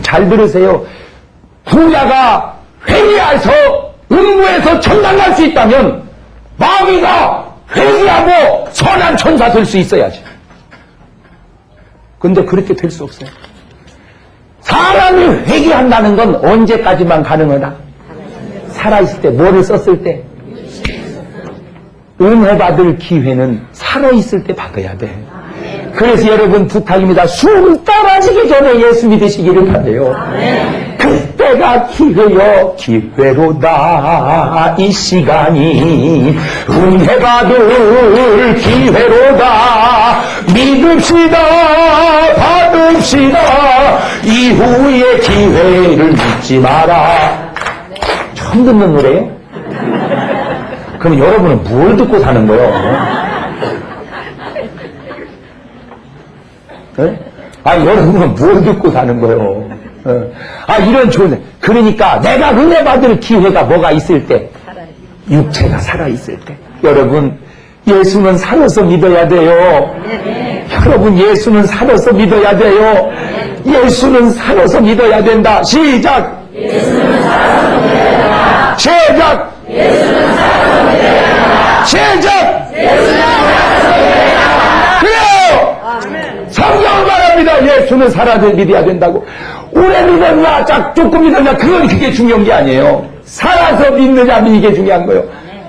잘 들으세요. 부자가 회개해서 음부에서 천당 갈 수 있다면 마귀가 회개하고 선한 천사 될 수 있어야지. 근데 그렇게 될 수 없어요. 사람이 회개한다는 건 언제까지만 가능하다? 살아있을 때, 뭐를 썼을 때? 은혜 받을 기회는 살아있을 때 받아야 돼. 그래서 여러분 부탁입니다. 숨 떨어지기 전에 예수 믿으시기를 바라요. 그때가 기회요, 기회로다. 이 시간이 은혜 받을 기회로다. 믿읍시다, 받읍시다. 이후의 기회를 믿지 마라. 처음 듣는 노래예요? 그럼 여러분은 뭘 듣고 사는 거예요? 네? 여러분은 뭘 듣고 사는 거예요? 이런 좋은, 그러니까 내가 은혜 받을 기회가 뭐가 있을 때? 육체가 살아있을 때. 여러분, 예수는 살아서 믿어야 돼요. 여러분, 예수는 살아서 믿어야 돼요. 예수는 살아서 믿어야 된다. 시작! 예수는 살아서 믿어야 된다. 시작! 예수는 살아서 믿어야 된다. 시작! 예수는 살아서 믿어야 된다. 그래요! 성경을 말합니다. 예수는 살아서 믿어야 된다고. 오래 믿었냐, 조금 믿었냐, 그게 중요한 게 아니에요. 살아서 믿느냐, 이게 중요한 거예요.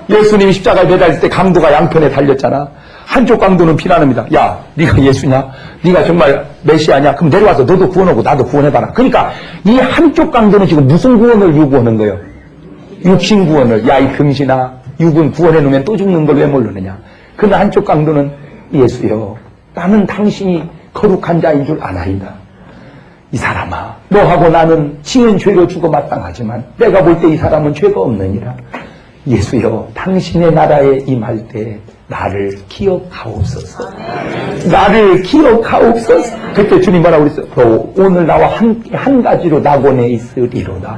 예수님이 십자가에 매달릴 때 강도가 양편에 달렸잖아. 한쪽 강도는 비난합니다. 야, 네가 예수냐? 네가 정말 메시아냐? 그럼 내려와서 너도 구원하고 나도 구원해봐라. 그러니까 이 한쪽 강도는 지금 무슨 구원을 요구하는 거예요? 육신 구원을. 야, 이 병신아, 육은 구원해놓으면 또 죽는 걸 왜 모르느냐? 그러나 한쪽 강도는 예수여, 나는 당신이 거룩한 자인 줄 아나이다. 이 사람아, 너하고 나는 지은 죄로 죽어 마땅하지만 내가 볼 때 이 사람은 죄가 없느니라. 예수여, 당신의 나라에 임할 때 나를 기억하옵소서. 나를 기억하옵소서. 그때 주님 뭐라고 그랬어요? 너 오늘 나와 한 가지로 낙원에 있으리로다.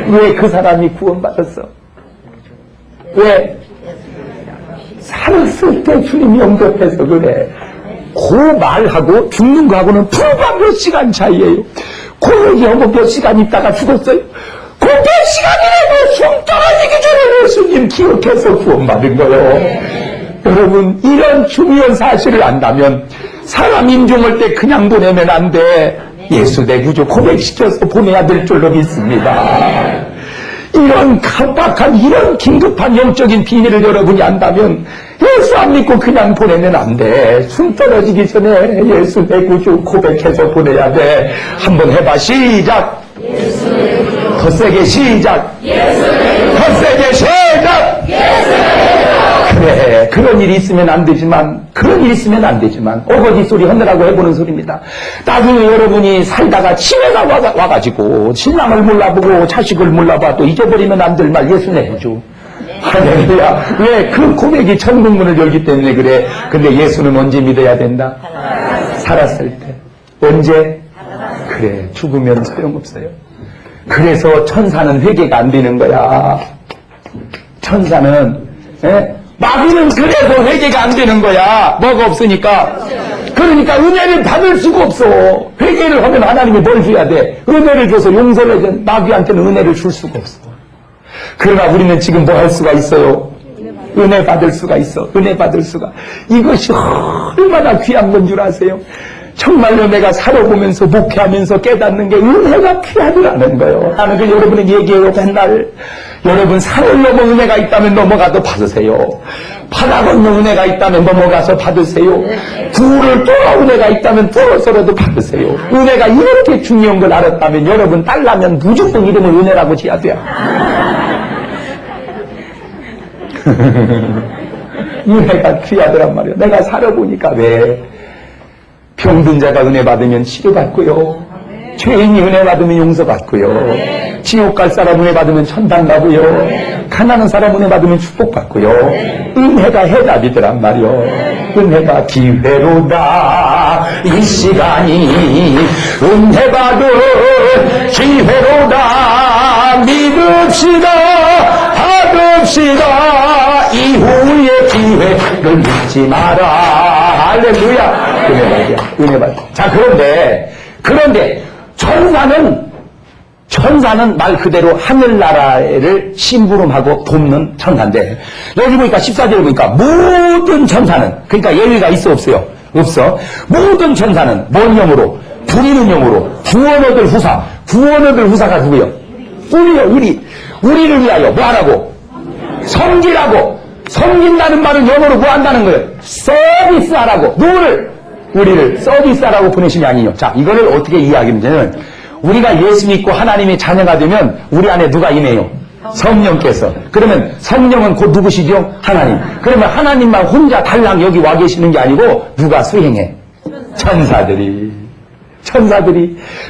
왜 그 사람이 구원받았어? 왜? 살았을 때 주님이 영접해서 그래. 그 말하고 죽는 거하고는 불과 몇 시간 차이예요. 그 얘기하고 몇 시간 있다가 죽었어요. 그 몇 시간이라도 숨 떨어지기 전에 예수님 기억해서 구원받은 거예요. 여러분, 이런 중요한 사실을 안다면 사람 인종할 때 그냥 보내면 안 돼. 예수 내 구주 고백시켜서 보내야 될 줄로 믿습니다. 이런 깜빡한, 이런 긴급한 영적인 비밀을 여러분이 안다면 예수 안 믿고 그냥 보내면 안 돼. 숨 떨어지기 전에 예수 내 구주 고백해서 보내야 돼. 한번 해봐. 시작. 예수 내 구주. 더 세게 시작. 예수 내 구주. 더 세게 시작. 예수 내 구주. 그래, 그런 일이 있으면 안 되지만 어거지 소리 하느라고 해보는 소리입니다. 나중에 여러분이 살다가 치매가 와가지고 신랑을 몰라보고 자식을 몰라봐 또 잊어버리면 안 될 말 예수 내 구주. 할렐루야. 왜? 그 고백이 천국문을 열기 때문에 그래. 근데 예수는 언제 믿어야 된다? 살았을 때. 언제? 그래, 죽으면 소용없어요. 그래서 천사는 회개가 안 되는 거야. 천사는, 마귀는 그래도 회개가 안 되는 거야. 뭐가 없으니까. 그러니까 은혜를 받을 수가 없어. 회개를 하면 하나님이 뭘 줘야 돼? 은혜를 줘서 용서를 해줘. 마귀한테는 은혜를 줄 수가 없어. 그러나 우리는 지금 뭐 할 수가 있어요? 은혜 받을 수가 있어. 은혜 받을 수가. 이것이 얼마나 귀한 건 줄 아세요? 정말로 내가 살아보면서 목회하면서 깨닫는 게 은혜가 귀하더라는 거예요. 나는 그 여러분에게 얘기해요. 맨날 여러분 산을 넘어 은혜가 있다면 넘어가도 받으세요. 바다 건너 은혜가 있다면 넘어가서 받으세요. 구를 뚫어 은혜가 있다면 뚫어서라도 받으세요. 은혜가 이렇게 중요한 걸 알았다면 여러분 딸라면 무조건 이름을 은혜라고 지어야 돼요. 은혜가 귀하더란 말이에요. 내가 살아보니까 왜 병든 자가 은혜 받으면 치료받고요. 죄인이 은혜 받으면 용서받고요. 지옥 갈 사람 은혜 받으면 천당 가고요. 가난한 사람 은혜 받으면 축복받고요. 은혜가 해답이더란 말이요. 은혜가 기회로다. 이 시간이 은혜 받을 기회로다. 믿읍시다. 받읍시다. 이후의 기회를 믿지 마라. 할렐루야. 은혜 받이야. 은혜 받. 자, 그런데 천사는 천사는 말 그대로 하늘나라를 심부름하고 돕는 천사인데, 여기 보니까 14절에 보니까 모든 천사는, 그러니까 예외가 있어 없어요? 없어. 모든 천사는 뭔 영으로? 부리는 영으로 구원 얻을 후사. 구원 얻을 후사가 누구요? 우리요. 우리를 위하여 뭐 하라고? 섬기라고. 섬긴다는 말은 영어로 뭐 한다는 거예요? 서비스하라고. 누구를? 우리를 서비스하라고 보내신 게 아니에요. 자, 이거를 어떻게 이해하겠냐면, 우리가 예수 믿고 하나님의 자녀가 되면 우리 안에 누가 임해요? 성령께서. 그러면 성령은 곧 누구시죠? 하나님. 그러면 하나님만 혼자 달랑 여기 와 계시는 게 아니고 누가 수행해? 천사들이.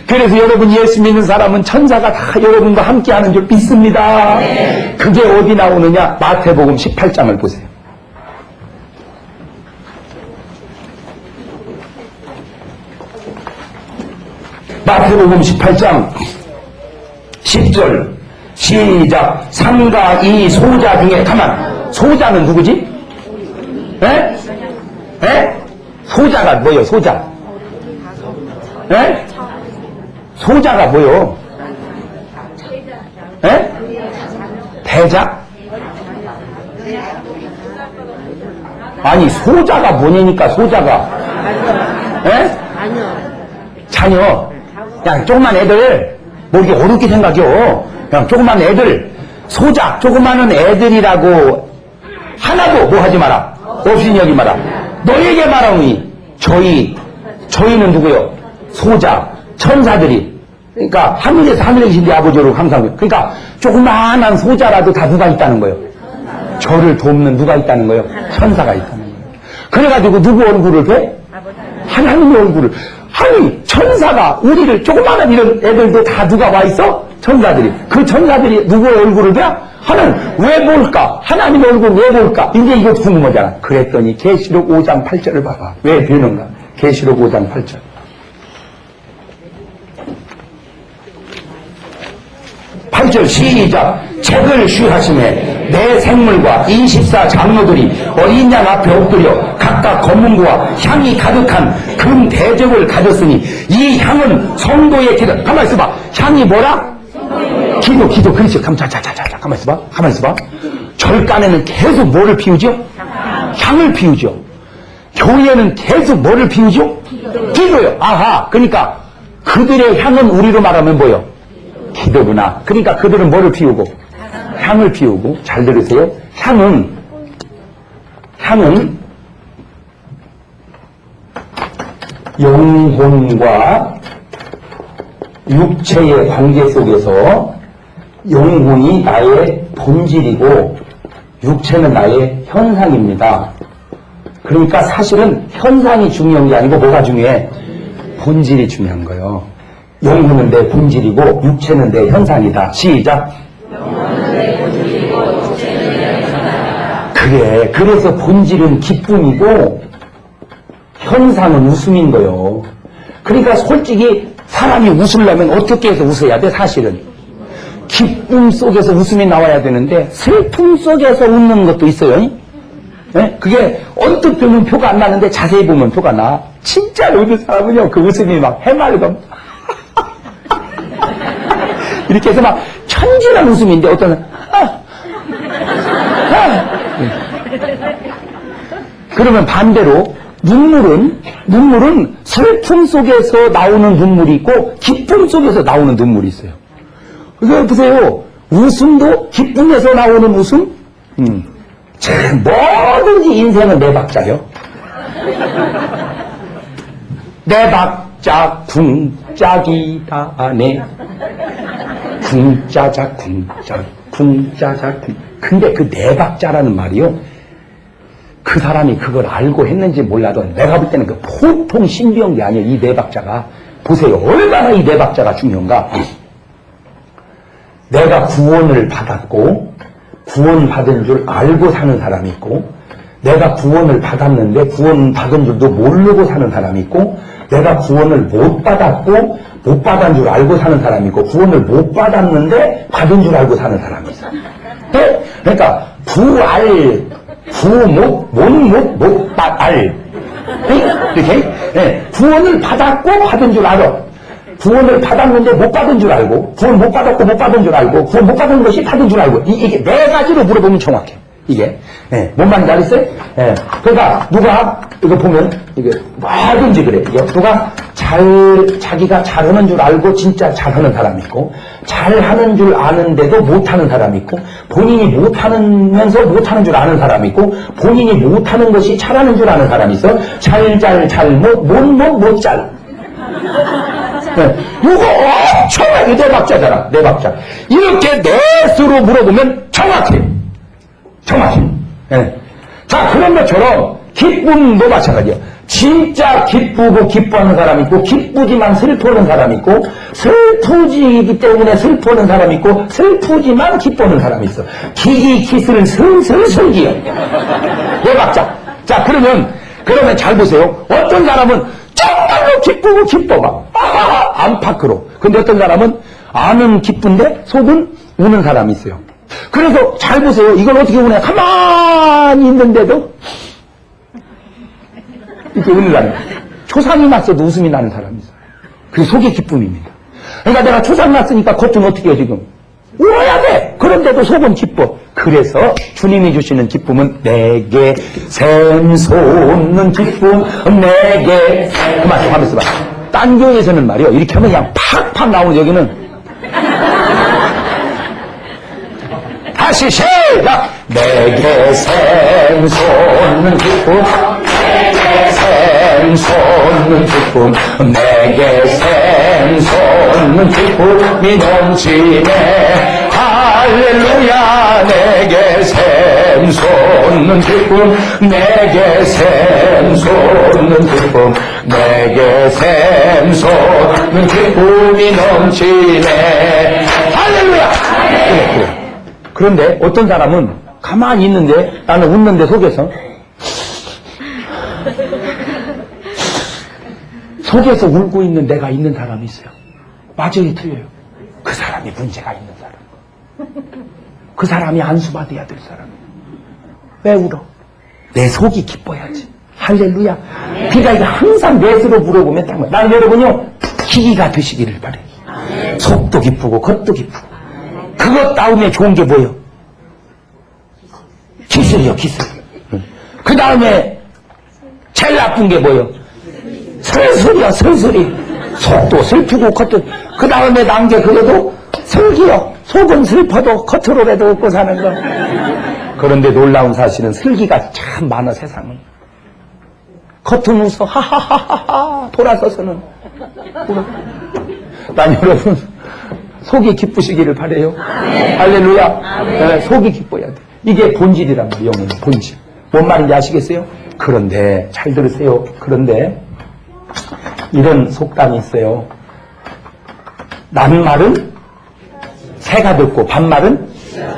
그래서 여러분 예수 믿는 사람은 천사가 다 여러분과 함께하는 줄 믿습니다. 그게 어디 나오느냐? 마태복음 18장을 보세요. 마태복음 18장 10절 시작. 삼가 이 소자 중에 가만. 소자는 누구지? 에? 소자가 뭐예요? 소자? 에? 소자가 뭐요? 에? 대자? 아니 소자가 뭐냐니까. 소자가 에? 자녀. 그냥 조그만 애들 뭐 이렇게 어렵게 생각해요. 그냥 조그만 애들 소자 조그마한 애들이라고 하나도 뭐 하지 마라. 없이 여기 마라. 너에게 말하오니 저희는 누구요? 소자 천사들이. 그러니까 하늘에서 하늘에 계신 네 아버지로 항상. 그러니까 조그마한 소자라도 다 누가 있다는 거예요? 저를 돕는 누가 있다는 거예요? 천사가 있다는 거예요. 그래가지고 누구 얼굴을 배? 하나님의 얼굴을. 아니 천사가 우리를 조그마한 이런 애들도 다 누가 와 있어? 천사들이. 그 천사들이 누구의 얼굴을 봐? 하나님 왜 볼까? 하나님의 얼굴 왜 볼까? 이제 이거 궁금하잖아. 그랬더니 계시록 5장 8절을 봐봐. 왜 되는가? 계시록 5장 8절. 시작. 책을 쉬하심에 내 생물과 24 장로들이 어린 양 앞에 엎드려 각각 검은고와 향이 가득한 금 대접을 가졌으니 이 향은 성도의 기도. 가만히 있어봐. 향이 뭐라? 기도. 그렇지. 가만히 있어봐. 절간에는 계속 뭐를 피우죠? 향을 피우죠. 교회는 계속 뭐를 피우죠? 기도요. 아하. 그러니까 그들의 향은 우리로 말하면 뭐요? 기도구나. 그러니까 그들은 뭐를 피우고? 향을 피우고. 잘 들으세요. 향은 영혼과 육체의 관계 속에서 영혼이 나의 본질이고 육체는 나의 현상입니다. 그러니까 사실은 현상이 중요한 게 아니고 뭐가 중요해? 본질이 중요한 거예요. 영혼은 내 본질이고 육체는 내 현상이다. 시작. 영혼은 내 본질이고 육체는 내 현상이다. 그래. 그래서 본질은 기쁨이고 현상은 웃음인 거예요. 그러니까 솔직히 사람이 웃으려면 어떻게 해서 웃어야 돼? 사실은 기쁨 속에서 웃음이 나와야 되는데 슬픔 속에서 웃는 것도 있어요. 네? 그게 언뜻 보면 표가 안 나는데 자세히 보면 표가 나. 진짜로 웃는 사람은요 그 웃음이 막 해맑음 이렇게 해서 막 천진한 웃음인데 어떤 그러면 반대로 눈물은 슬픔 속에서 나오는 눈물이 있고 기쁨 속에서 나오는 눈물이 있어요. 그러니까 보세요. 웃음도 기쁨에서 나오는 웃음? 참 뭐든지 인생은 네 박자요. 네 박자 궁짝이다네. 궁짜자 궁짜자. 근데 그 네 박자라는 말이요. 그 사람이 그걸 알고 했는지 몰라도 내가 볼 때는 그 보통 신비한 게 아니에요. 이 네 박자가. 보세요. 얼마나 이 네 박자가 중요한가. 내가 구원을 받았고 구원받은 줄 알고 사는 사람이 있고 내가 구원을 받았는데 구원 받은 줄도 모르고 사는 사람이 있고 내가 구원을 못 받았고 못 받은 줄 알고 사는 사람이 있고 구원을 못 받았는데 받은 줄 알고 사는 사람이 있어. 네? 그러니까 못받알 이렇게 네. 구원을 받았고 받은 줄 알아. 구원을 받았는데 못 받은 줄 알고, 구원 못 받았고 못 받은 줄 알고, 구원 못 받은 것이 받은 줄 알고, 이게 네 가지로 물어보면 정확해. 이게. 예, 뭔 말인지 알겠어요? 예. 그러니까, 누가, 이거 보면, 이게, 뭐든지 그래. 이게 누가 자기가 잘하는 줄 알고 진짜 잘하는 사람이 있고, 잘하는 줄 아는데도 못하는 사람이 있고, 본인이 못하면서 못하는 줄 아는 사람이 있고, 본인이 못하는 것이 잘하는 줄 아는 사람이 있어. 못, 잘. 네. 이거 엄청나게 네 박자잖아. 네 박자. 이렇게 넷으로 물어보면 정확해. 정확해. 네. 자, 그런 것처럼 기쁨도 마찬가지야. 진짜 기쁘고 기뻐하는 사람이 있고, 기쁘지만 슬퍼하는 사람이 있고, 슬프지기 때문에 슬퍼하는 사람이 있고, 슬프지만 기뻐하는 사람이 있어. 기기기슬 슬슬슬기요. 네 박자. 자, 그러면 잘 보세요. 어떤 사람은 정말로 기쁘고 기뻐 막 안팎으로. 근데 어떤 사람은 안은 기쁜데 속은 우는 사람이 있어요. 그래서 잘 보세요. 이걸 어떻게 우냐? 가만히 있는데도 이렇게 우는 사람. 초상이 났어도 웃음이 나는 사람이 있어요. 그게 속의 기쁨입니다. 그러니까 내가 초상 났으니까 겉은 어떻게 해요 지금? 울어야 돼. 그런데도 속은 기뻐. 그래서 주님이 주시는 기쁨은 내게 샘솟는 기쁨, 내게 그만 좀 하면서 봐. 딴 교회에서는 말이요 이렇게 하면 그냥 팍팍 나오는 여기는 다시 시작. 내게 샘솟는 기쁨, 내게 샘솟는 기쁨, 내게 샘솟는 기쁨이 넘치네. 할렐루야. 내게 샘솟는 기쁨, 내게 샘솟는 기쁨, 내게 샘솟는 기쁨이 넘치네. 할렐루야. 그래. 그런데 어떤 사람은 가만히 있는데 나는 웃는데 속에서 울고 있는 내가 있는 사람이 있어요. 맞아요, 틀려요. 그 사람이 문제가 있는 사람. 그 사람이 안수받아야 될 사람. 왜 울어? 내 속이 기뻐야지. 할렐루야. 그러니까 이거 항상 넷으로 물어보면 딱 뭐야. 나는 여러분요 기기가 되시기를 바래. 속도 기쁘고 겉도 기쁘고. 그것 다음에 좋은 게 뭐예요? 기술이요, 기술. 그 다음에 제일 나쁜 게 뭐예요? 슬슬이요, 슬슬이. 속도 슬프고 겉도. 그 다음에 난 게 그래도 슬기요. 속은 슬퍼도 겉으로라도 웃고 사는 거. 그런데 놀라운 사실은 슬기가 참 많아, 세상은. 겉은 웃어, 하하하하하. 돌아서서는 울어. 난 여러분, 속이 기쁘시기를 바래요. 할렐루야. 네, 속이 기뻐야 돼. 이게 본질이란 말이에요, 영혼의 본질. 뭔 말인지 아시겠어요? 그런데, 잘 들으세요. 그런데, 이런 속담이 있어요. 낱말은 새가 듣고 반말은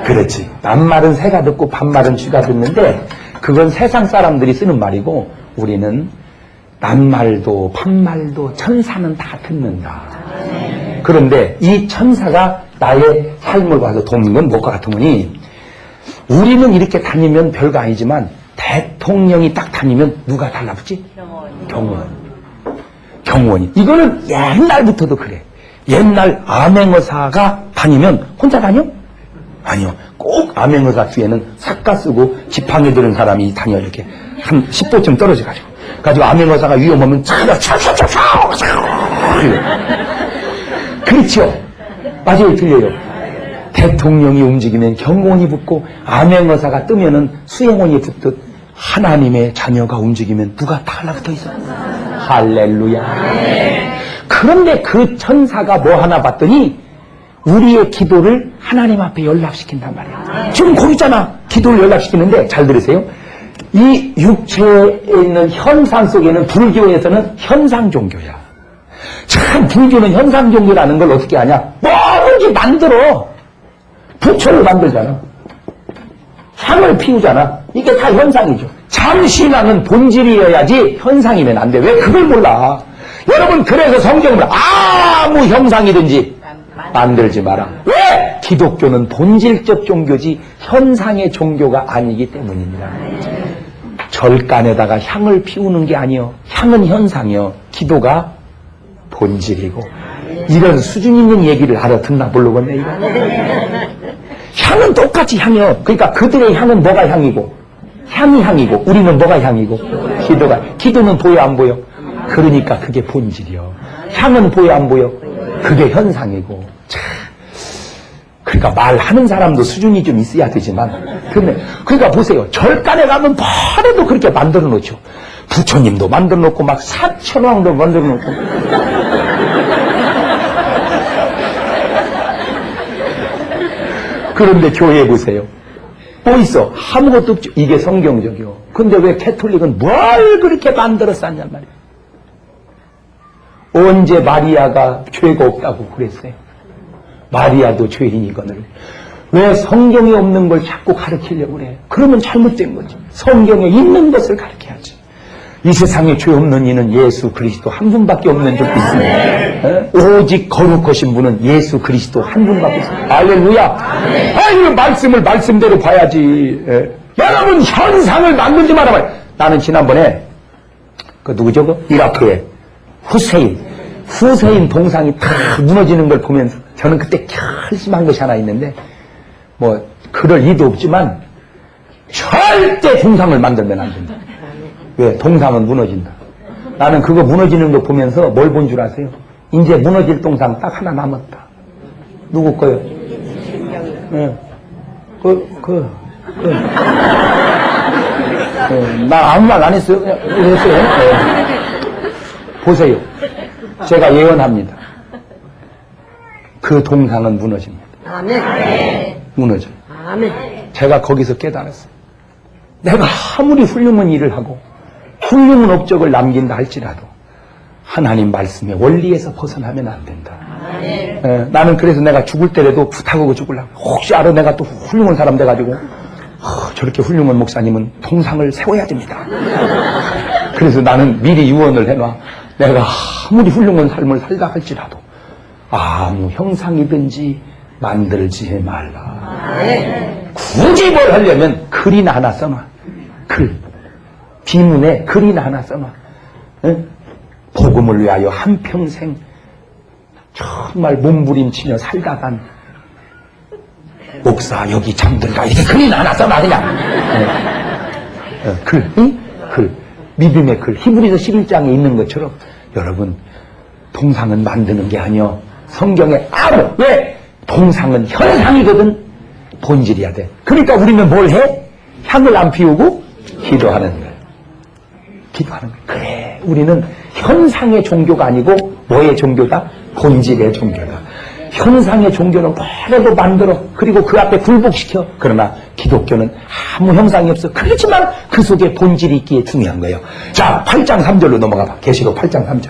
그렇지. 낱말은 새가 듣고 반말은 쥐가 듣는데 그건 세상 사람들이 쓰는 말이고 우리는 낱말도 반말도 천사는 다 듣는다. 그런데 이 천사가 나의 삶을 봐서 돕는 건 뭐가 같으니 우리는 이렇게 다니면 별거 아니지만 대통령이 딱 다니면 누가 달라붙지? 경호원이. 이거는 옛날부터도 그래. 옛날 암행어사가 다니면 혼자 다녀? 아니요. 꼭 암행어사 뒤에는 삭가 쓰고 지팡이 들은 사람이 다녀. 이렇게 한 10보쯤 떨어져가지고. 가지고 암행어사가 위험하면 그렇죠. 맞아요, 틀려요. 대통령이 움직이면 경호원이 붙고 암행어사가 뜨면은 수행원이 붙듯 하나님의 자녀가 움직이면 누가 달라붙어 있어? 할렐루야. 그런데 그 천사가 뭐 하나 봤더니 우리의 기도를 하나님 앞에 연락시킨단 말이야. 지금 거기 있잖아. 기도를 연락시키는데 잘 들으세요. 이 육체에 있는 현상 속에는 불교에서는 현상 종교야. 참 불교는 현상 종교라는 걸 어떻게 하냐? 뭐든지 만들어. 부처를 만들잖아. 향을 피우잖아. 이게 다 현상이죠. 참 신앙은 본질이어야지 현상이면 안 돼. 왜 그걸 몰라? 여러분 그래서 성경을 아무 형상이든지 만들지 마라. 왜? 기독교는 본질적 종교지 현상의 종교가 아니기 때문입니다. 절간에다가 향을 피우는 게 아니요. 향은 현상이요. 기도가 본질이고 이런 수준 있는 얘기를 알아듣나 모르겠네, 이거. 향은 똑같이 향이요. 그러니까 그들의 향은 뭐가 향이고, 향이 향이고, 우리는 뭐가 향이고, 기도가. 기도는 보여, 안 보여? 그러니까 그게 본질이요. 향은 보여, 안 보여? 그게 현상이고. 참. 그러니까 말하는 사람도 수준이 좀 있어야 되지만, 그러니까 보세요. 절간에 가면 바로도 그렇게 만들어 놓죠. 부처님도 만들어 놓고, 막 사천왕도 만들어 놓고. 그런데 교회에 보세요. 뭐 있어? 아무것도 없죠. 이게 성경적이요. 근데 왜 캐톨릭은 뭘 그렇게 만들어 쌌냔 말이에요. 언제 마리아가 죄가 없다고 그랬어요? 마리아도 죄인이거늘. 왜 성경에 없는 걸 자꾸 가르치려고 그래? 그러면 잘못된 거지. 성경에 있는 것을 가르쳐야지. 이 세상에 죄 없는 이는 예수 그리스도 한 분밖에 없는 줄 믿습니다. 오직 거룩하신 분은 예수 그리스도 한 분밖에 없습니다. 할렐루야. 아유, 말씀을 말씀대로 봐야지. 여러분, 현상을 만들지 말아봐요. 나는 지난번에 그 누구죠? 그 이라크에 후세인 동상이 다 무너지는 걸 보면서 저는 그때 결심한 것이 하나 있는데, 뭐 그럴 리도 없지만 절대 동상을 만들면 안 된다. 왜? 동상은 무너진다. 나는 그거 무너지는 거 보면서 뭘 본 줄 아세요? 이제 무너질 동상 딱 하나 남았다. 누구 거요? 네. 나 아무 말 안 했어요. 그냥 이랬어요. 네. 보세요. 제가 예언합니다. 그 동상은 무너집니다. 아멘. 무너져요. 아멘. 제가 거기서 깨달았어요. 내가 아무리 훌륭한 일을 하고 훌륭한 업적을 남긴다 할지라도 하나님 말씀의 원리에서 벗어나면 안 된다. 나는 그래서 내가 죽을 때라도 부탁하고 죽으려고. 혹시 알아 내가 또 훌륭한 사람 돼가지고 저렇게 훌륭한 목사님은 동상을 세워야 됩니다. 그래서 나는 미리 유언을 해놔. 내가 아무리 훌륭한 삶을 살다 할지라도 아무 형상이든지 만들지 말라. 굳이 뭘 하려면 글이나 하나 써놔. 글. 비문에 글이나 하나 써놔. 복음을 위하여 한평생 정말 몸부림치며 살다 간 목사 여기 잠들다 이렇게 글이나 하나 써놔 그냥. 글. 글. 믿음의 글. 히브리서 11장에 있는 것처럼 여러분 동상은 만드는 게 아니여. 성경에 왜? 동상은 현상이거든. 본질이야 돼. 그러니까 우리는 뭘 해? 향을 안 피우고 기도하는 거예요. 기도하는 거예요. 그래, 우리는 현상의 종교가 아니고 뭐의 종교다? 본질의 종교다. 현상의 종교는 뭐라도 만들어 그리고 그 앞에 굴복시켜. 그러나 기독교는 아무 형상이 없어. 그렇지만 그 속에 본질이 있기에 중요한 거예요. 자, 8장 3절로 넘어가 봐. 계시록 8장 3절.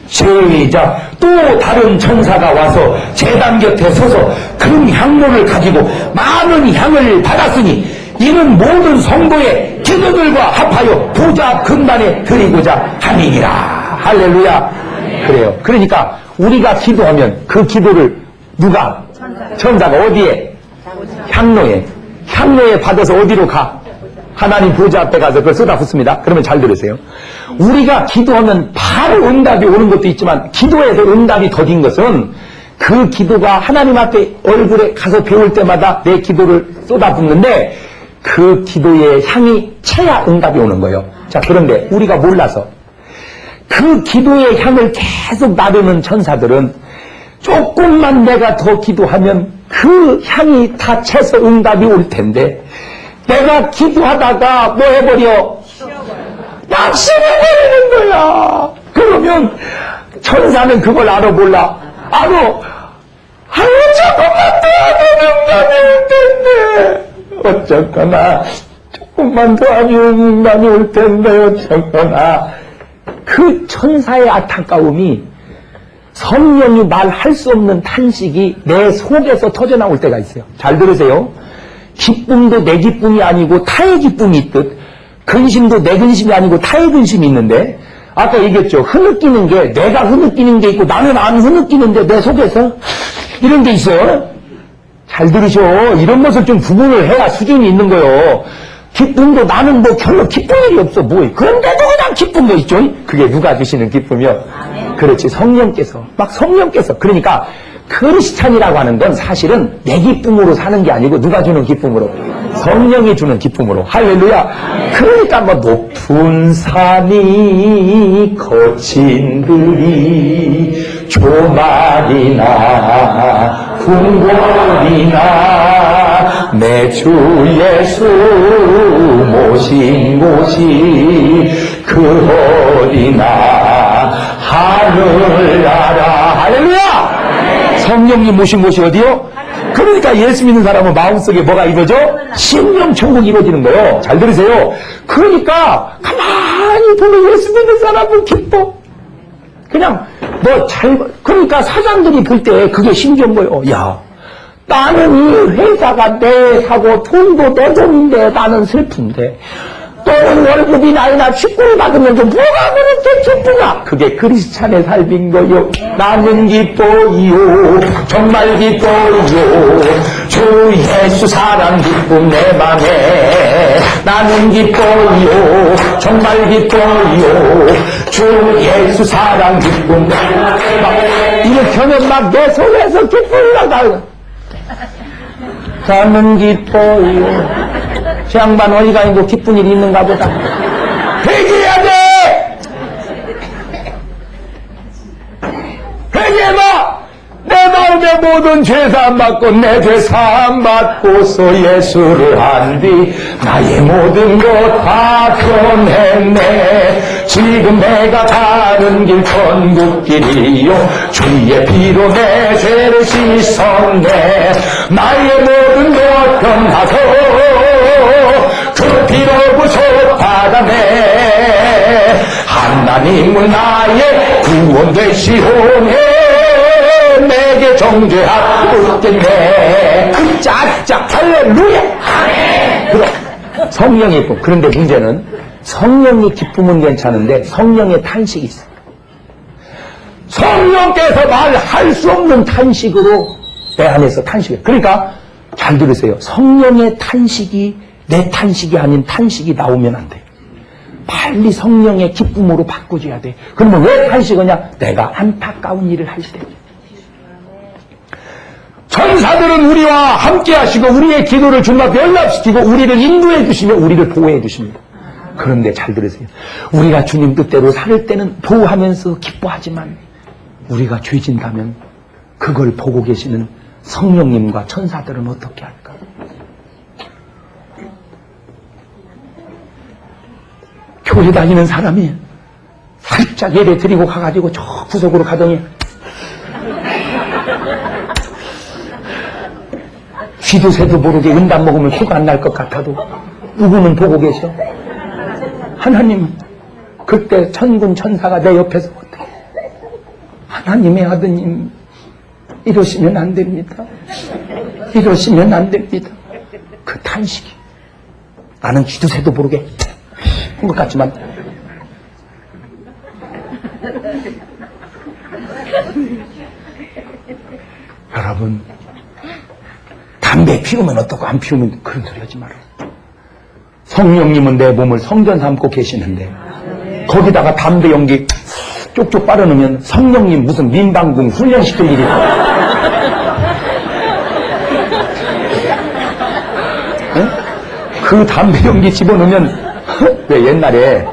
시작. 또 다른 천사가 와서 제단 곁에 서서 큰 향로를 가지고 많은 향을 받았으니 이는 모든 성도의 기도들과 합하여 보좌 근반에 드리고자 함이니라. 할렐루야. 그래요. 그러니까 우리가 기도하면 그 기도를 누가? 천사가 어디에? 향로에 받아서 어디로 가? 하나님 보좌 앞에 가서 그걸 쏟아붓습니다. 그러면 잘 들으세요. 우리가 기도하면 바로 응답이 오는 것도 있지만 기도에서 응답이 더딘 것은 그 기도가 하나님 앞에 얼굴에 가서 배울 때마다 내 기도를 쏟아붓는데 그 기도의 향이 차야 응답이 오는 거예요. 자, 그런데 우리가 몰라서 그 기도의 향을 계속 나르는 천사들은 조금만 내가 더 기도하면 그 향이 다 차서 응답이 올 텐데 내가 기도하다가 뭐 해버려? 낙심해버리는 거야. 그러면 천사는 그걸 알아 몰라? 알아. 아유, 조금만 더 하면 응답이 올 텐데. 어쨌거나 조금만 더 하면 응답이 올 텐데 어쨌거나. 그 천사의 안타까움이 성령이 말할 수 없는 탄식이 내 속에서 터져나올 때가 있어요. 잘 들으세요. 기쁨도 내 기쁨이 아니고 타의 기쁨이 있듯 근심도 내 근심이 아니고 타의 근심이 있는데 아까 얘기했죠. 흐느끼는 게 내가 흐느끼는 게 있고 나는 안 흐느끼는데 내 속에서 이런 게 있어요. 잘 들으셔. 이런 것을 좀 구분을 해야 수준이 있는 거예요. 기쁨도 나는 뭐 별로 기쁜 일이 없어. 뭐해. 그런데도 그냥 기쁜 거 있죠? 그게 누가 주시는 기쁨이요? 그렇지. 성령께서. 막 성령께서. 그러니까 크리스찬이라고 하는 건 사실은 내 기쁨으로 사는 게 아니고 누가 주는 기쁨으로? 성령이 주는 기쁨으로. 할렐루야. 그러니까 뭐 높은 산이 거친 들이 조말이나 궁궐이나 내 주 예수 모신 곳이 그 어디나 하늘나라. 할렐루야. 성령님 모신 곳이 어디요? 그러니까 예수 믿는 사람은 마음속에 뭐가 이루어져? 심령천국이 이루어지는 거예요. 잘 들으세요. 그러니까 가만히 보면 예수 믿는 사람은 기뻐. 그냥 그러니까 사장들이 볼 때 그게 신기한 거예요. 야, 나는 이 회사가 내 사고 돈도 내 돈인데 나는 슬픈데 또 월급이 나이나 축구를 받으면서 뭐가 그렇게 기쁘냐? 그게 크리스찬의 삶인 거요. 나는 기뻐요. 정말 기뻐요. 주 예수 사랑 기쁨 내 맘에. 나는 기뻐요. 정말 기뻐요. 주 예수 사랑 기쁨 내 맘에. 이렇게 하면 막 내 속에서 기쁨이 나가. 나는 기뻐요. 저 양반 어디가 있고 기쁜 일이 있는가 보다. 회개해야 돼! 회개해봐! 내 마음의 모든 죄사함 받고 내 죄사함 받고서 예수를 한 뒤 나의 모든 것 다 변했네. 지금 내가 가는 길 천국길이요 주의 피로 내 죄를 씻었네. 나의 모든 것 변하고 그 피로 구속받았네. 하나님은 나의 구원 되시오네. 내게 정죄하셨겠네. 짜짜 할렐루야. 그럼 성령이 있고. 그런데 문제는 성령의 기쁨은 괜찮은데 성령의 탄식이 있어요. 성령께서 말할 수 없는 탄식으로 내 안에서 탄식을. 그러니까 잘 들으세요. 성령의 탄식이 내 탄식이 아닌 탄식이 나오면 안 돼. 빨리 성령의 기쁨으로 바꿔줘야 돼. 그러면 왜 탄식하냐? 내가 안타까운 일을 할 때. 천사들은 우리와 함께 하시고 우리의 기도를 주님 앞에 연락시키고 우리를 인도해 주시며 우리를 보호해 주십니다. 그런데 잘 들으세요. 우리가 주님 뜻대로 살 때는 보호하면서 기뻐하지만 우리가 죄진다면 그걸 보고 계시는 성령님과 천사들은 어떻게 할까? 교회 다니는 사람이 살짝 예배 드리고 가가지고 저 구석으로 가더니 쥐도 새도 모르게 은담 먹으면 코가 안 날 것 같아도 누구는 보고 계셔. 하나님은 그때 천군 천사가 내 옆에서 어떻게 하나님의 아드님 이러시면 안 됩니다. 이러시면 안 됩니다. 그 탄식이 나는 쥐도 새도 모르게 한 것 같지만 여러분 담배 피우면 어떻고 안 피우면 그런 소리 하지 마라. 성령님은 내 몸을 성전 삼고 계시는데 거기다가 담배 연기 쪽쪽 빨아놓으면 성령님 무슨 민방궁 훈련시킬 일이 그 담배 연기 집어넣으면 왜 옛날에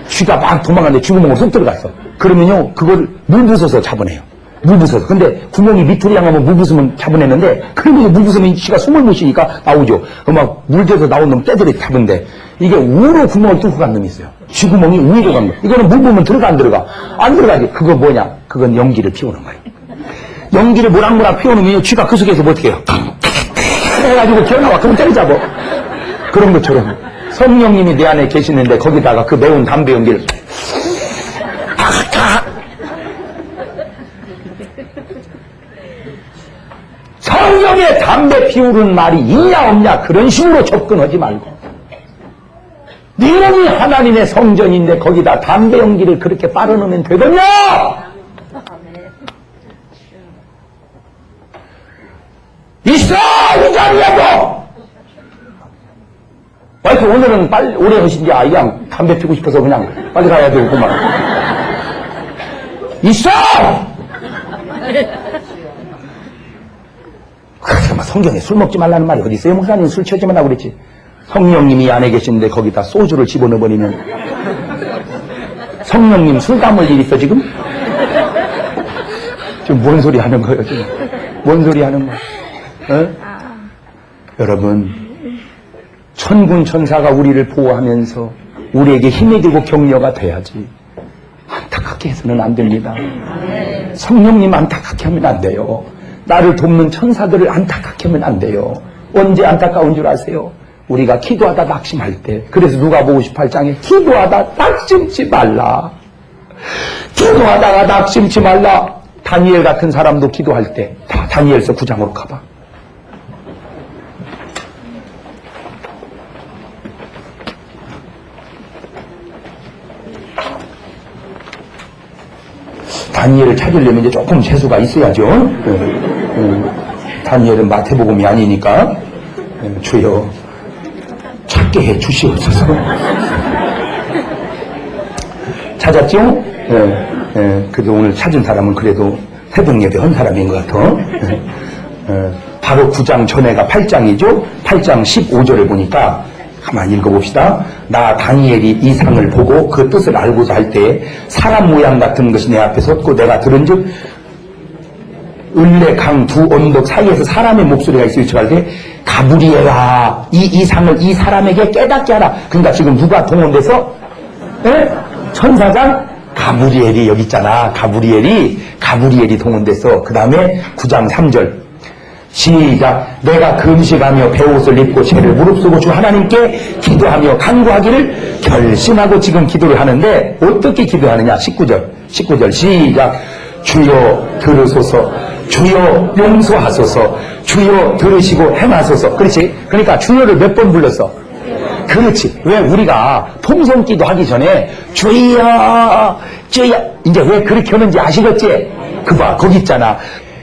쥐가 막 도망갔는데 쥐구멍으로 쏙 들어갔어. 그러면요 그걸 물 부숴서 잡아내요. 물 부숴서. 근데 구멍이 밑으로 향하면 물 부으면 잡아내는데 그러면 물 부으면 쥐가 숨을 못 쉬니까 나오죠. 막 물 줘서 나온 놈 떼들이 잡은데 이게 우로 구멍을 뚫고 간 놈이 있어요. 쥐구멍이 우로 간 거. 이거는 물 부으면 들어가 안 들어가? 안 들어가지. 그거 뭐냐? 그건 연기를 피우는 거예요. 연기를 모락모락 피우면 쥐가 그 속에서 뭐 어떻게 해요? 해가지고 기어나와. 그럼 때려잡아. 그런 것처럼 성령님이 내 안에 계시는데 거기다가 그 매운 담배 연기를 성령의 담배 피우는 말이 있냐 없냐 그런 식으로 접근하지 말고 네 몸이 하나님의 성전인데 거기다 담배 연기를 그렇게 빨아놓으면 되겠냐? 있어 이 자리에도 와이프 오늘은 빨리 오래 하신지 그냥 담배 피고 싶어서 그냥 빨리 가야 되겠구만. 있어! 그래서 성경에 술 먹지 말라는 말이 어디 있어요? 목사님 술 취하지 말라고 그랬지. 성령님이 안에 계시는데 거기다 소주를 집어넣어버리면 성령님 술 담을 일 있어 지금? 지금 뭔 소리 하는 거예요 지금? 뭔 소리 하는 거야? 어? 여러분 천군 천사가 우리를 보호하면서 우리에게 힘이 되고 격려가 돼야지 안타깝게 해서는 안 됩니다. 성령님 안타깝게 하면 안 돼요. 나를 돕는 천사들을 안타깝게 하면 안 돼요. 언제 안타까운 줄 아세요? 우리가 기도하다 낙심할 때. 그래서 누가복음 18장에 기도하다 낙심치 말라. 기도하다가 낙심치 말라. 다니엘 같은 사람도 기도할 때 다 다니엘서 9장으로 가봐. 다니엘을 찾으려면 이제 조금 재수가 있어야죠. 다니엘은 마태복음이 아니니까. 주여 찾게 해 주시옵소서. 찾았죠? 그래도 오늘 찾은 사람은 그래도 새벽 예배 한 사람인 것 같아. 바로 9장 전에가 8장이죠. 8장 15절을 보니까 가만히 읽어봅시다. 나 다니엘이 이 상을 보고 그 뜻을 알고자 할 때 사람 모양 같은 것이 내 앞에 섰고 내가 들은즉 은뢰 강 두 언덕 사이에서 사람의 목소리가 있어 위쳐갈 때 가브리엘아 이 상을 이 사람에게 깨닫게 하라. 그러니까 지금 누가 동원돼서 천사장 가브리엘이 여기 있잖아. 가브리엘이 동원돼서 그 다음에 9장 3절 시작. 내가 금식하며 베옷을 입고 죄를 무릅쓰고 주 하나님께 기도하며 간구하기를 결심하고 지금 기도를 하는데 어떻게 기도하느냐. 19절 시작. 주여 들으소서. 주여 용서하소서. 주여 들으시고 행하소서. 그렇지. 그러니까 주여를 몇 번 불렀어? 그렇지. 왜 우리가 통성기도 하기 전에 주여 이제 왜 그렇게 하는지 아시겠지? 그봐 거기 있잖아.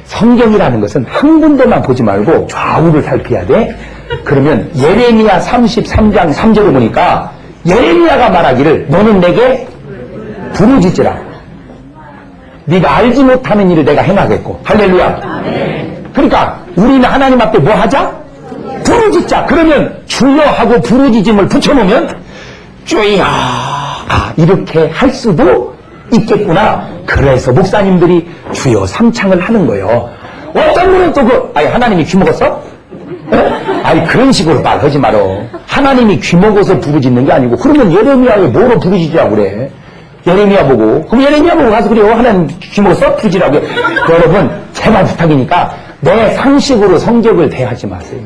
성경이라는 것은 한 군데만 보지 말고 좌우를 살펴야 돼. 그러면 예레미야 33장 3절을 보니까 예레미야가 말하기를 너는 내게 부르짖으라. 네가 알지 못하는 일을 내가 행하겠고. 할렐루야. 그러니까 우리는 하나님 앞에 뭐 하자? 부르짖자. 그러면 주여 하고 부르짖음을 붙여놓으면 주여 이렇게 할 수도 있겠구나. 그래서 목사님들이 주여 삼창을 하는 거예요. 어떤 분은 또 하나님이 귀 먹었어? 그런 식으로 말하지 말어. 하나님이 귀 먹어서 부르짖는 게 아니고. 그러면 예레미야에 뭐로 부르짖으라고 그래? 예레미야 보고. 그럼 예레미야 보고 가서 그래요. 하나님 귀 먹었어? 부르짖으라고. 여러분 제발 부탁이니까 내 상식으로 성경을 대하지 마세요.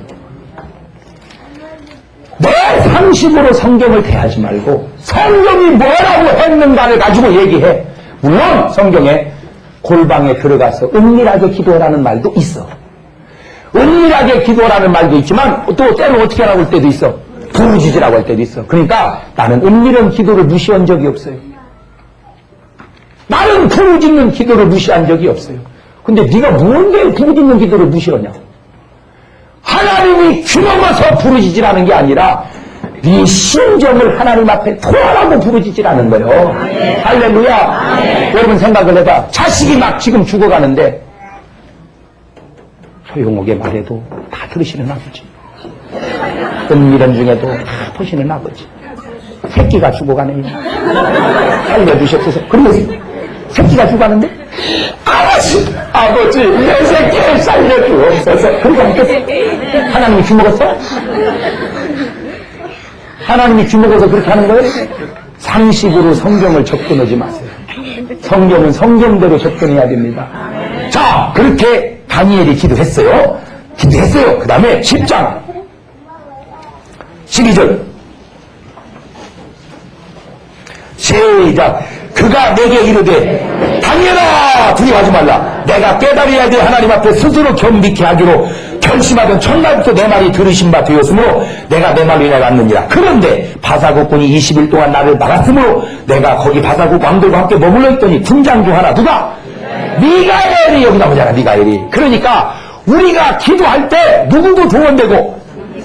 내 상식으로 성경을 대하지 말고 성경이 뭐라고 했는가를 가지고 얘기해. 물론 성경에 골방에 들어가서 은밀하게 기도하라는 말도 있어. 은밀하게 기도하라는 말도 있지만 또 때로 어떻게 하라고 할 때도 있어. 부르짖으라고 할 때도 있어. 그러니까 나는 은밀한 기도를 무시한 적이 없어요. 나는 부르짖는 기도를 무시한 적이 없어요. 근데 네가 뭔데 부르짖는 기도를 무시하냐? 하나님이 귀먹어서 부르짖으라는 게 아니라 네 심정을 하나님 앞에 토하라고 부르짖으라는 거예요. 할렐루야. 여러분 생각을 해봐. 자식이 막 지금 죽어가는데 소용하게 말해도 다 들으시는 아버지. 은밀한 중에도 다 보시는 아버지. 새끼가 죽어가네요. 살려주셨어서. 그러면서 새끼가 죽어가는데 아버지 내 새끼를 살려주옵소서. 그러니까 믿겠어? 하나님이 귀먹었어? 하나님이 귀먹어서 그렇게 하는 거예요? 상식으로 성경을 접근하지 마세요. 성경은 성경대로 접근해야 됩니다. 자, 그렇게 다니엘이 기도했어요. 그 다음에 10장 12절 시작. 그가 내게 이르되 다니엘아 두려워하지 말라. 내가 깨달아야 돼. 하나님 앞에 스스로 겸비케 하기로 결심하던 첫날부터 내 말이 들으신 바 되었으므로 내가 내 말을 내놨느니라. 그런데 바사국군이 20일 동안 나를 막았으므로 내가 거기 바사국 왕들과 함께 머물러 있더니 군장 중 하나 누가? 미가엘이 여기 나오잖아. 미가엘이. 그러니까 우리가 기도할 때 누구도 동원되고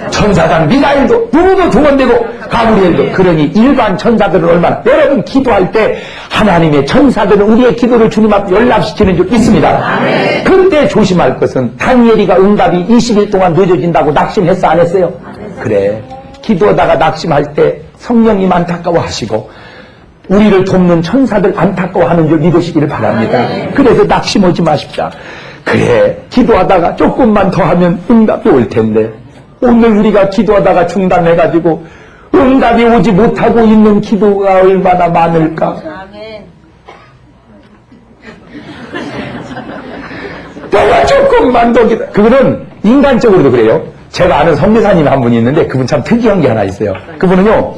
천사장 미가엘도 누구도 동원되고 가브리엘도. 그러니 일반 천사들은 얼마나, 여러분 기도할 때 하나님의 천사들은 우리의 기도를 주님 앞에 연락시키는 줄 믿습니다. 그때 조심할 것은 다니엘이가 응답이 20일 동안 늦어진다고 낙심했어 안 했어요? 그래, 기도하다가 낙심할 때 성령님 안타까워하시고 우리를 돕는 천사들 안타까워하는 줄 믿으시기를 바랍니다. 그래서 낙심하지 마십시오. 그래, 기도하다가 조금만 더 하면 응답이 올 텐데 오늘 우리가 기도하다가 중단해가지고 응답이 오지 못하고 있는 기도가 얼마나 많을까. 내가 조금만 더 기도. 그거는 인간적으로도 그래요. 제가 아는 선교사님 한 분이 있는데 그분 참 특이한 게 하나 있어요. 그분은요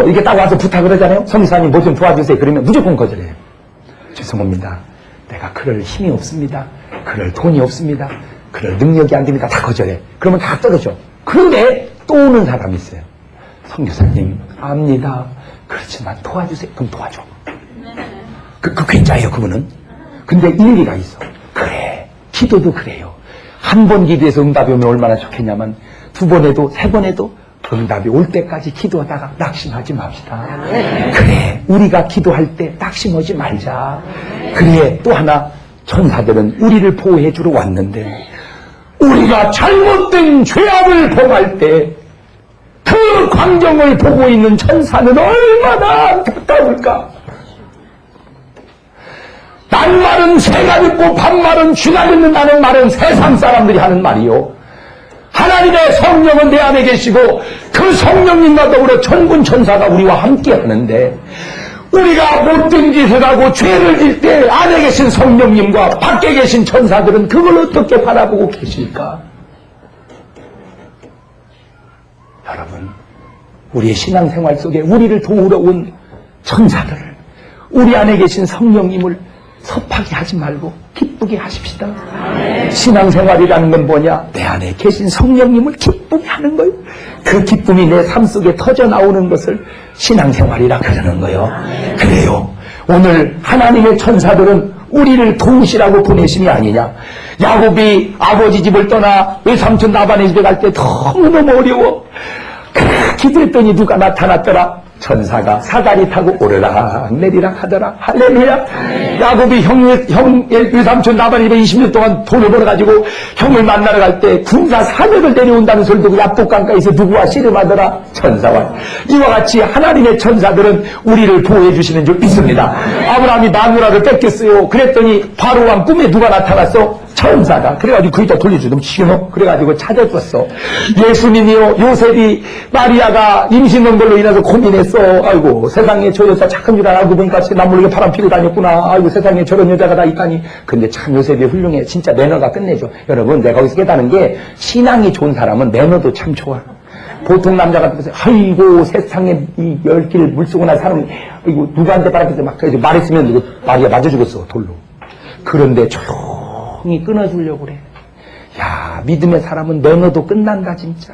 이렇게 딱 와서 부탁을 하잖아요. 선교사님 뭐 좀 도와주세요. 그러면 무조건 거절해요. 죄송합니다. 내가 그럴 힘이 없습니다. 그럴 돈이 없습니다. 그럴 능력이 안 됩니다. 다 거절해. 그러면 다 떨어져. 그런데 또 오는 사람이 있어요. 선교사님 압니다. 그렇지만 도와주세요. 그럼 도와줘. 그 괴짜예요 그분은. 근데 일리가 있어. 그래, 기도도 그래요. 한 번 기도해서 응답이 오면 얼마나 좋겠냐면 두 번 해도 세 번 해도 응답이 올 때까지 기도하다가 낙심하지 맙시다. 그래, 우리가 기도할 때 낙심하지 말자. 그래, 또 하나, 천사들은 우리를 보호해 주러 왔는데 우리가 잘못된 죄악을 범할 때 그 광경을 보고 있는 천사는 얼마나 안타까울까. 낱말은 새가 듣고 반말은 쥐가 듣는다는 말은 세상 사람들이 하는 말이요. 하나님의 성령은 내 안에 계시고 그 성령님과 더불어 천군 천사가 우리와 함께 하는데 우리가 못된 짓을 하고 죄를 질 때 안에 계신 성령님과 밖에 계신 천사들은 그걸 어떻게 바라보고 계실까? 여러분, 우리의 신앙생활 속에 우리를 도우러 온 천사들을, 우리 안에 계신 성령님을 섭하게 하지 말고 기쁘게 하십시다. 신앙생활이라는 건 뭐냐? 내 안에 계신 성령님을 기쁘게 하는 거예요. 그 기쁨이 내 삶 속에 터져 나오는 것을 신앙생활이라 그러는 거예요. 그래요. 오늘 하나님의 천사들은 우리를 도우시라고 보내심이 아니냐. 야곱이 아버지 집을 떠나 외삼촌 라반의 집에 갈 때 너무너무 어려워. 기도했더니 누가 나타났더라? 천사가 사다리 타고 오르락 내리락 하더라. 할렐루야. 야곱이 외삼촌 라반의 집에 20년 동안 돈을 벌어가지고 형을 만나러 갈 때 군사 사녀를 내려온다는 소리 듣고 야복강가에서 누구와 씨름하더라? 천사와. 이와 같이 하나님의 천사들은 우리를 보호해 주시는 줄 믿습니다. 아브라함이 마누라를 뺏겼어요. 그랬더니 바로왕 꿈에 누가 나타났어? 천사가. 그래가지고 거기다 돌려주더니 지금 그래가지고 찾아줬어. 예수님이요, 요셉이 마리아가 임신한 걸로 인해서 고민했어. 아이고, 세상에 저 여자 착한 줄 알고 보니까 남 모르게 바람 피고 다녔구나. 아이고, 세상에 저런 여자가 다 있다니. 근데 참 요셉이 훌륭해. 진짜 매너가 끝내줘. 여러분, 내가 거기서 깨달은 게 신앙이 좋은 사람은 매너도 참 좋아. 보통 남자 같은 것은 아이고 세상에 이 열길 물쓰고나 사람 아이고 누구한테 바라면서 막 말했으면 누구 마리아 맞아 죽었어 돌로. 그런데 조용히 끊어주려고 그래. 야, 믿음의 사람은 매너도 끝난다 진짜.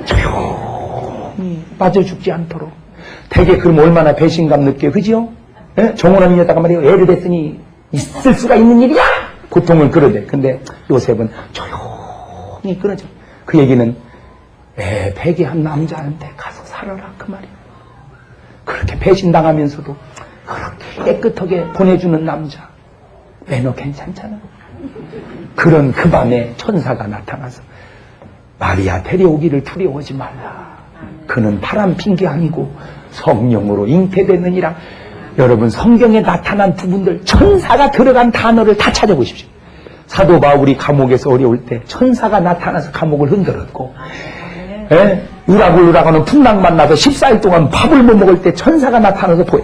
조용히 맞아 죽지 않도록. 되게 그럼 얼마나 배신감 느껴, 그죠? 예? 정원한 여자가 말이야 애를 댔으니 있을 수가 있는 일이야. 고통을 끌어대. 근데 요셉은 조용히 끊어져. 그 얘기는 배기한 남자한테 가서 살아라 그 말이야. 그렇게 배신당하면서도 그렇게 깨끗하게 보내주는 남자. 매너 괜찮잖아. 그런 그 밤에 천사가 나타나서 마리아 데려오기를 두려워하지 말라. 그는 바람핀 게 아니고 성령으로 잉태되느니라. 여러분, 성경에 나타난 부분들 천사가 들어간 단어를 다 찾아보십시오. 사도 바울이 감옥에서 어려울 때 천사가 나타나서 감옥을 흔들었고, 유라굴루라고는 풍랑만 나서 14일 동안 밥을 못 먹을 때 천사가 나타나서 보여.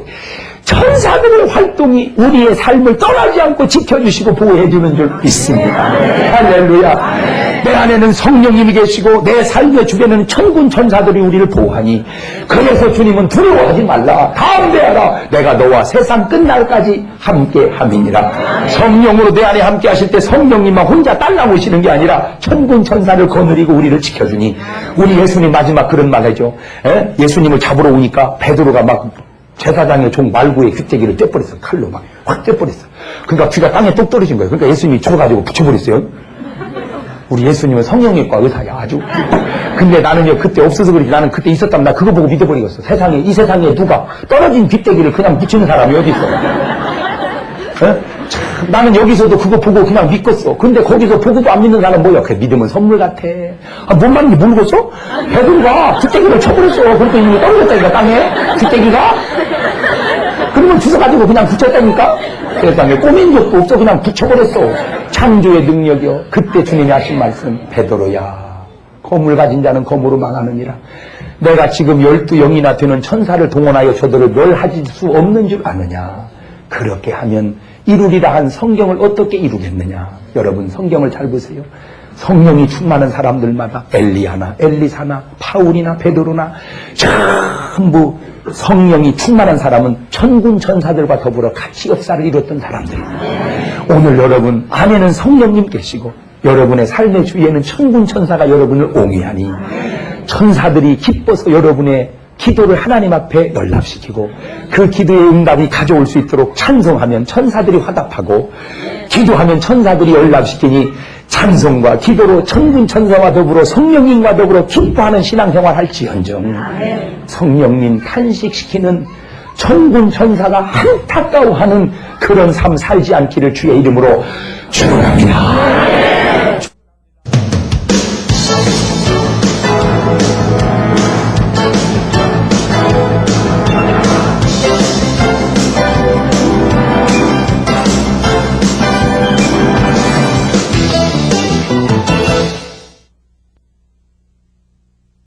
천사들의 활동이 우리의 삶을 떠나지 않고 지켜주시고 보호해주는 줄 믿습니다. 할렐루야. 내 안에는 성령님이 계시고 내 삶의 주변에는 천군 천사들이 우리를 보호하니, 그래서 주님은 두려워하지 말라. 담대하라. 내가 너와 세상 끝날까지 함께 함이니라. 성령으로 내 안에 함께 하실 때 성령님만 혼자 딸라오시는 게 아니라 천군 천사를 거느리고 우리를 지켜주니, 우리 예수님 마지막 그런 말 해줘. 예수님을 잡으러 오니까 베드로가 막 제사장의 종 말구의 휘재기를 떼버렸어. 칼로 막 확 떼버렸어. 그러니까 귀가 땅에 뚝 떨어진 거예요. 그러니까 예수님이 쳐가지고 붙여버렸어요. 우리 예수님은 성령님과 의사야, 아주. 근데 나는요, 그때 없어서 그러지. 나는 그때 있었다면 나 그거 보고 믿어버리겠어. 이 세상에 누가 떨어진 빗대기를 그냥 붙이는 사람이 어디 있어? 나는 여기서도 그거 보고 그냥 믿겠어. 근데 거기서 보고도 안 믿는 사람은 뭐야? 그 믿음은 선물 같아. 뭔 말인지 모르겠어? 베드로가 빗대기를 쳐버렸어. 그렇게 이미 떨어졌다니까, 땅에. 빗대기가? 그러면 주워가지고 그냥 붙였다니까? 세상에 꼬민 적도 없어. 그냥 붙여버렸어. 창조의 능력이요. 그때 주님이 하신 말씀, 베드로야, 거물 가진 자는 거물로 망하느니라. 내가 지금 12영이나 되는 천사를 동원하여 저들을 멸하실 수 없는 줄 아느냐. 그렇게 하면 이루리라 한 성경을 어떻게 이루겠느냐. 여러분, 성경을 잘 보세요. 성령이 충만한 사람들마다 엘리야나 엘리사나 바울이나 베드로나 전부 성령이 충만한 사람은 천군 천사들과 더불어 같이 역사를 이뤘던 사람들. 오늘 여러분 안에는 성령님 계시고 여러분의 삶의 주위에는 천군 천사가 여러분을 옹이하니 천사들이 기뻐서 여러분의 기도를 하나님 앞에 연락시키고 그 기도의 응답이 가져올 수 있도록 찬송하면 천사들이 화답하고 기도하면 천사들이 연락시키니 찬송과 기도로 천군 천사와 더불어 성령님과 더불어 기뻐하는 신앙생활 할지언정 성령님 탄식시키는 천군 천사가 안타까워하는 그런 삶 살지 않기를 주의 이름으로 축원합니다.